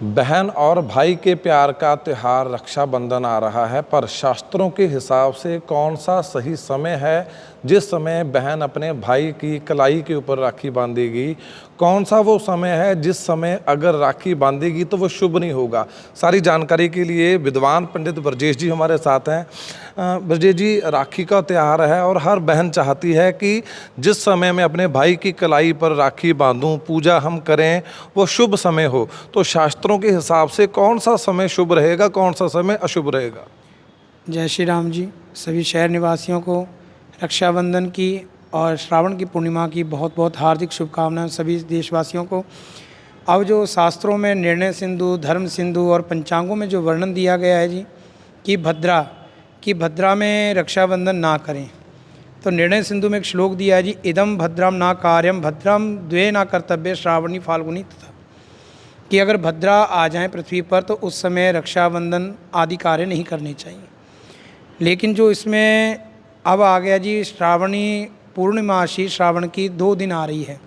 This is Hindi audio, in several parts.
बहन और भाई के प्यार का त्यौहार रक्षाबंधन आ रहा है, पर शास्त्रों के हिसाब से कौन सा सही समय है जिस समय बहन अपने भाई की कलाई के ऊपर राखी बांधेगी? कौन सा वो समय है जिस समय अगर राखी बांधेगी तो वो शुभ नहीं होगा? सारी जानकारी के लिए विद्वान पंडित ब्रजेश जी हमारे साथ हैं। ब्रजेश जी, राखी का त्यौहार है और हर बहन चाहती है कि जिस समय मैं अपने भाई की कलाई पर राखी बांधूं, पूजा हम करें, वो शुभ समय हो। तो शास्त्रों के हिसाब से कौन सा समय शुभ रहेगा, कौन सा समय अशुभ रहेगा? जय श्री राम जी। सभी शहर निवासियों को रक्षाबंधन की और श्रावण की पूर्णिमा की बहुत बहुत हार्दिक शुभकामनाएं सभी देशवासियों को। अब जो शास्त्रों में निर्णय सिंधु, धर्म सिंधु और पंचांगों में जो वर्णन दिया गया है जी कि भद्रा में रक्षाबंधन ना करें, तो निर्णय सिंधु में एक श्लोक दिया है जी, इदम भद्रम ना कार्यम भद्रम द्वे ना कर्तव्य श्रावणी फाल्गुनी तथा, कि अगर भद्रा आ जाएं पृथ्वी पर तो उस समय रक्षाबंधन आदि कार्य नहीं करने चाहिए। लेकिन जो इसमें अब आ गया जी, श्रावणी पूर्णिमासी श्रावण की 2 दिन आ रही है।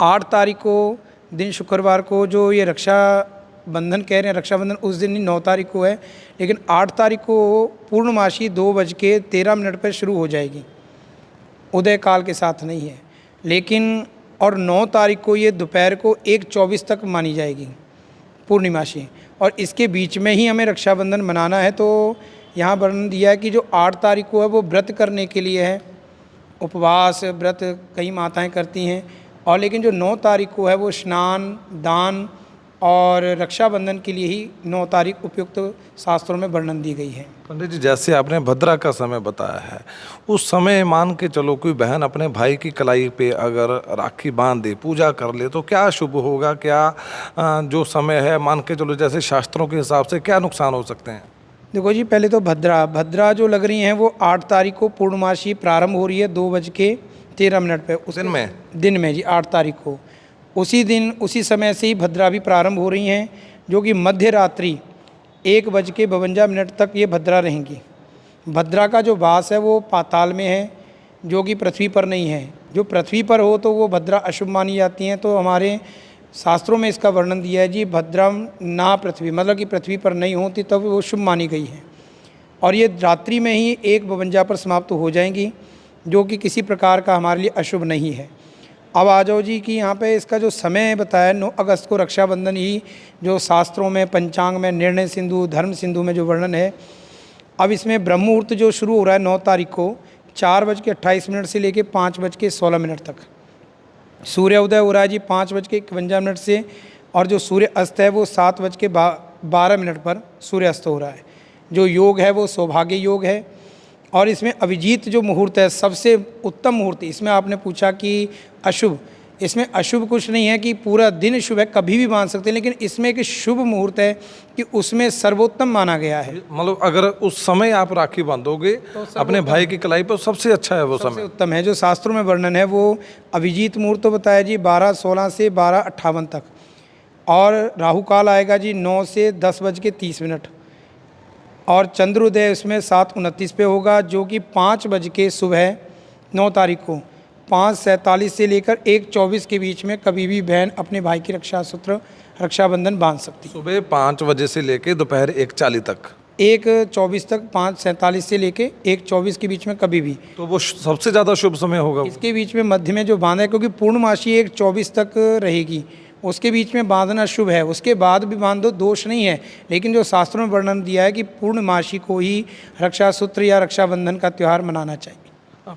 8 तारीख को दिन शुक्रवार को जो ये रक्षाबंधन कह रहे हैं, रक्षाबंधन उस दिन ही 9 तारीख को है, लेकिन 8 तारीख को पूर्णमासी 2:13 पर शुरू हो जाएगी, उदय काल के साथ नहीं है। लेकिन और 9 तारीख को ये दोपहर को 1:24 तक मानी जाएगी पूर्णिमासी, और इसके बीच में ही हमें रक्षाबंधन मनाना है। तो यहाँ वर्णन दिया है कि जो 8 तारीख को है वो व्रत करने के लिए है, उपवास व्रत कई माताएं करती हैं, और लेकिन जो 9 तारीख को है वो स्नान, दान और रक्षाबंधन के लिए ही 9 तारीख उपयुक्त शास्त्रों में वर्णन दी गई है। पंडित जी, जैसे आपने भद्रा का समय बताया है, उस समय मान के चलो कोई बहन अपने भाई की कलाई पे अगर राखी बांध दे, पूजा कर ले, तो क्या शुभ होगा? क्या जो समय है मान के चलो जैसे शास्त्रों के हिसाब से क्या नुकसान हो सकते हैं? देखो जी, पहले तो भद्रा जो लग रही हैं वो 8 तारीख को पूर्णमासी प्रारंभ हो रही है 2:13 पे, उस दिन में जी 8 तारीख को उसी दिन उसी समय से ही भद्रा भी प्रारंभ हो रही हैं, जो कि मध्य रात्रि 1:52 तक ये भद्रा रहेंगी। भद्रा का जो वास है वो पाताल में है, जो कि पृथ्वी पर नहीं है। जो पृथ्वी पर हो तो वो भद्रा अशुभ मानी जाती हैं। तो हमारे शास्त्रों में इसका वर्णन दिया है जी, भद्रम ना पृथ्वी, मतलब कि पृथ्वी पर नहीं होती तब वो शुभ मानी गई है, और ये रात्रि में ही 1:52 पर समाप्त हो जाएंगी, जो कि किसी प्रकार का हमारे लिए अशुभ नहीं है। अब आ जाओ जी कि यहाँ पे इसका जो समय बताया 9 अगस्त को रक्षाबंधन ही जो शास्त्रों में, पंचांग में, निर्णय सिंधु, धर्म सिंधु में जो वर्णन है। अब इसमें ब्रह्म मुहूर्त जो शुरू हो रहा है 9 तारीख को 4:28 से लेकर 5:16 तक। सूर्य उदय हो रहा है जी 5:51 से, और जो सूर्य अस्त है वो 7:12 पर सूर्य अस्त हो रहा है। जो योग है वो सौभाग्य योग है, और इसमें अभिजीत जो मुहूर्त है सबसे उत्तम मुहूर्त। इसमें आपने पूछा कि अशुभ, इसमें अशुभ कुछ नहीं है कि पूरा दिन शुभ है, कभी भी बांध सकते हैं, लेकिन इसमें एक शुभ मुहूर्त है कि उसमें सर्वोत्तम माना गया है। मतलब अगर उस समय आप राखी बांधोगे तो अपने भाई की कलाई पर, सबसे अच्छा है वो समय, सबसे उत्तम है। जो शास्त्रों में वर्णन है वो अभिजीत मुहूर्त तो बताया जी 12:16 से 12:58 तक, और राहु काल आएगा जी 9 से 10:30, और चंद्रोदय इसमें 7:29 पे होगा, जो कि 5 सुबह 9 तारीख को 5:47 से लेकर 1:24 के बीच में कभी भी बहन अपने भाई की रक्षाबंधन बांध सकती है। सुबह 5 बजे से लेकर दोपहर 1:40 तक, 1:24 तक, 5:47 से लेके 1:24 के बीच में कभी भी, तो वो सबसे ज़्यादा शुभ समय होगा। इसके बीच में मध्य में जो बांधा है, क्योंकि पूर्णमासी 1:24 तक रहेगी, उसके बीच में बांधना शुभ है, उसके बाद भी बांध दो दोष नहीं है। लेकिन जो शास्त्रों में वर्णन दिया है कि पूर्णमासी को ही रक्षा सूत्र या रक्षाबंधन का त्यौहार मनाना चाहिए।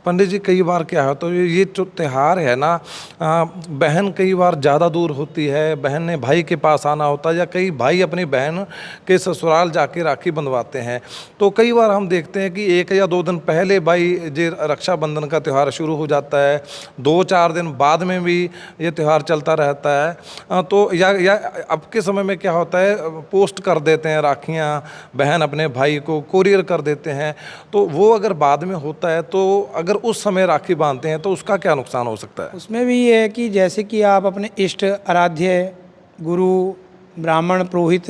पंडित जी, कई बार क्या है, तो ये जो त्यौहार है ना, बहन कई बार ज़्यादा दूर होती है, बहन ने भाई के पास आना होता है, या कई भाई अपनी बहन के ससुराल जाके राखी बंधवाते हैं। तो कई बार हम देखते हैं कि 1 या 2 दिन पहले भाई ये रक्षाबंधन का त्यौहार शुरू हो जाता है, 2-4 दिन बाद में भी ये त्यौहार चलता रहता है। तो या अब के समय में क्या होता है, पोस्ट कर देते हैं राखियाँ, बहन अपने भाई को कोरियर कर देते हैं। तो वो अगर बाद में होता है, तो अगर उस समय राखी बांधते हैं तो उसका क्या नुकसान हो सकता है? उसमें भी ये है कि जैसे कि आप अपने इष्ट, आराध्य गुरु, ब्राह्मण, पुरोहित,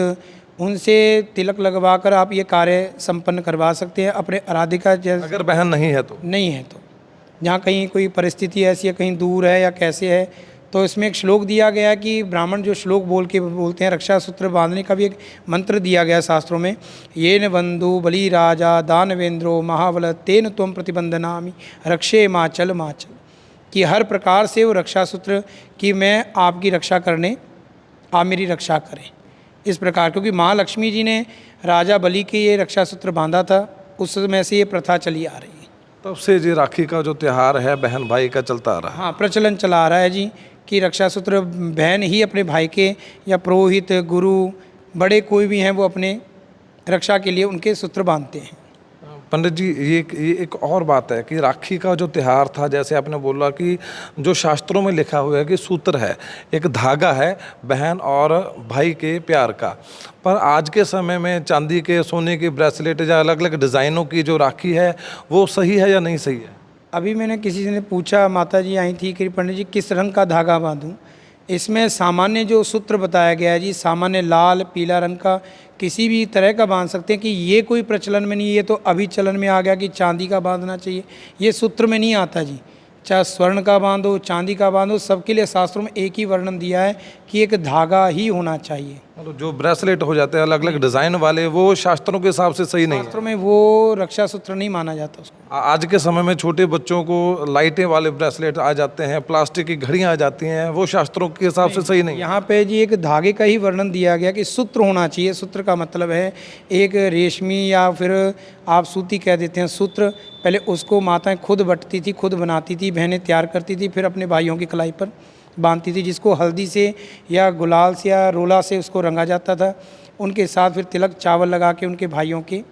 उनसे तिलक लगवाकर आप ये कार्य संपन्न करवा सकते हैं अपने आराध्य का। अगर बहन नहीं है तो जहाँ कहीं कोई परिस्थिति ऐसी है, कहीं दूर है या कैसे है, तो इसमें एक श्लोक दिया गया है कि ब्राह्मण जो श्लोक बोलते हैं, रक्षा सूत्र बांधने का भी एक मंत्र दिया गया है शास्त्रों में। ये न बंधु बलि राजा दानवेंद्रो महाबल तेन त्वम प्रतिबंधनामि रक्षे माचल माचल, कि हर प्रकार से वो रक्षा सूत्र कि मैं आपकी रक्षा करने, आप मेरी रक्षा करें, इस प्रकार। क्योंकि महालक्ष्मी जी ने राजा बलि के ये रक्षा सूत्र बांधा था, उस समय से ये प्रथा चली आ रही है। तब से जी राखी का जो त्यौहार है बहन भाई का चलता आ रहा है। हाँ, प्रचलन चला आ रहा है जी कि रक्षा सूत्र बहन ही अपने भाई के, या पुरोहित गुरु बड़े कोई भी हैं, वो अपने रक्षा के लिए उनके सूत्र बांधते हैं। पंडित जी, ये एक और बात है कि राखी का जो त्यौहार था, जैसे आपने बोला कि जो शास्त्रों में लिखा हुआ है कि सूत्र है, एक धागा है बहन और भाई के प्यार का, पर आज के समय में चांदी के, सोने के ब्रेसलेट या अलग अलग डिज़ाइनों की जो राखी है वो सही है या नहीं सही है? अभी मैंने किसी ने पूछा, माता जी आई थी कि पंडित जी किस रंग का धागा बांधूं। इसमें सामान्य जो सूत्र बताया गया है जी, सामान्य लाल पीला रंग का किसी भी तरह का बांध सकते हैं, कि ये कोई प्रचलन में नहीं, ये तो अभी चलन में आ गया कि चांदी का बांधना चाहिए, ये सूत्र में नहीं आता जी। चाहे स्वर्ण का बांधो, चांदी का बांधो, सबके लिए शास्त्रों में एक ही वर्णन दिया है कि एक धागा ही होना चाहिए। मतलब जो ब्रेसलेट हो जाते हैं अलग अलग डिज़ाइन वाले, वो शास्त्रों के हिसाब से सही नहीं है। शास्त्रों में वो रक्षा सूत्र नहीं माना जाता उसको। आज के समय में छोटे बच्चों को लाइटें वाले ब्रेसलेट आ जाते हैं, प्लास्टिक की घड़ियां आ जाती हैं, वो शास्त्रों के हिसाब से सही नहीं है। यहाँ पे जी एक धागे का ही वर्णन दिया गया कि सूत्र होना चाहिए। सूत्र का मतलब है एक रेशमी या फिर आप सूती कह देते हैं सूत्र। पहले उसको माताएं खुद बटती थी, खुद बनाती थी, बहनें तैयार करती थी, फिर अपने भाइयों की कलाई पर बांधती थी, जिसको हल्दी से या गुलाल से या रोला से उसको रंगा जाता था। उनके साथ फिर तिलक चावल लगा के उनके भाइयों के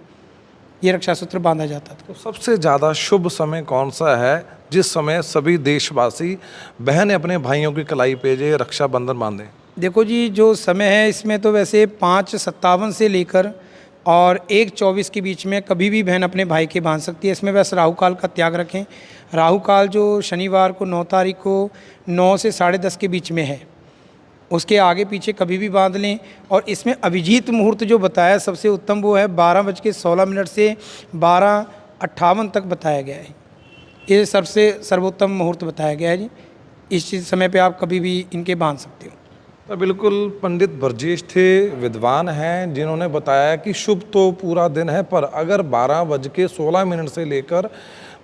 ये रक्षा सूत्र बांधा जाता था। तो सबसे ज़्यादा शुभ समय कौन सा है जिस समय सभी देशवासी बहनें अपने भाइयों की कलाई पे ये रक्षाबंधन बांधें? देखो जी, जो समय है इसमें तो वैसे 5:57 से लेकर और 1:24 के बीच में कभी भी बहन अपने भाई के बांध सकती है। इसमें बस राहु काल का त्याग रखें। राहु काल जो शनिवार को 9 तारीख को 9 से 10:30 के बीच में है, उसके आगे पीछे कभी भी बांध लें। और इसमें अभिजीत मुहूर्त जो बताया सबसे उत्तम वो है 12:16 से 12:58 तक बताया गया है। ये सबसे सर्वोत्तम मुहूर्त बताया गया है जी। इस चीज़ समय पे आप कभी भी इनके बांध सकते हो। तो बिल्कुल पंडित ब्रजेश थे, विद्वान हैं, जिन्होंने बताया कि शुभ तो पूरा दिन है, पर अगर 12:16 से लेकर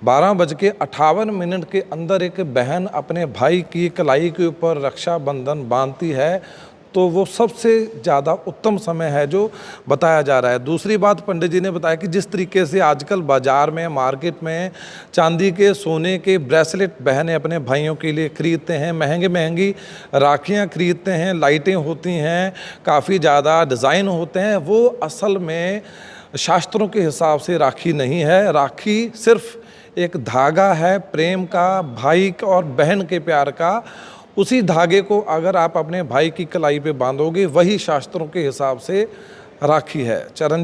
12:58 के अंदर एक बहन अपने भाई की कलाई के ऊपर रक्षाबंधन बांधती है तो वो सबसे ज़्यादा उत्तम समय है जो बताया जा रहा है। दूसरी बात पंडित जी ने बताया कि जिस तरीके से आजकल बाज़ार में, मार्केट में चांदी के, सोने के ब्रेसलेट बहनें अपने भाइयों के लिए खरीदते हैं, महंगी महंगी राखियाँ खरीदते हैं, लाइटें होती हैं, काफ़ी ज़्यादा डिज़ाइन होते हैं, वो असल में शास्त्रों के हिसाब से राखी नहीं है। राखी सिर्फ एक धागा है प्रेम का, भाई का और बहन के प्यार का। उसी धागे को अगर आप अपने भाई की कलाई पे बांधोगे, वही शास्त्रों के हिसाब से राखी है। चरण जी।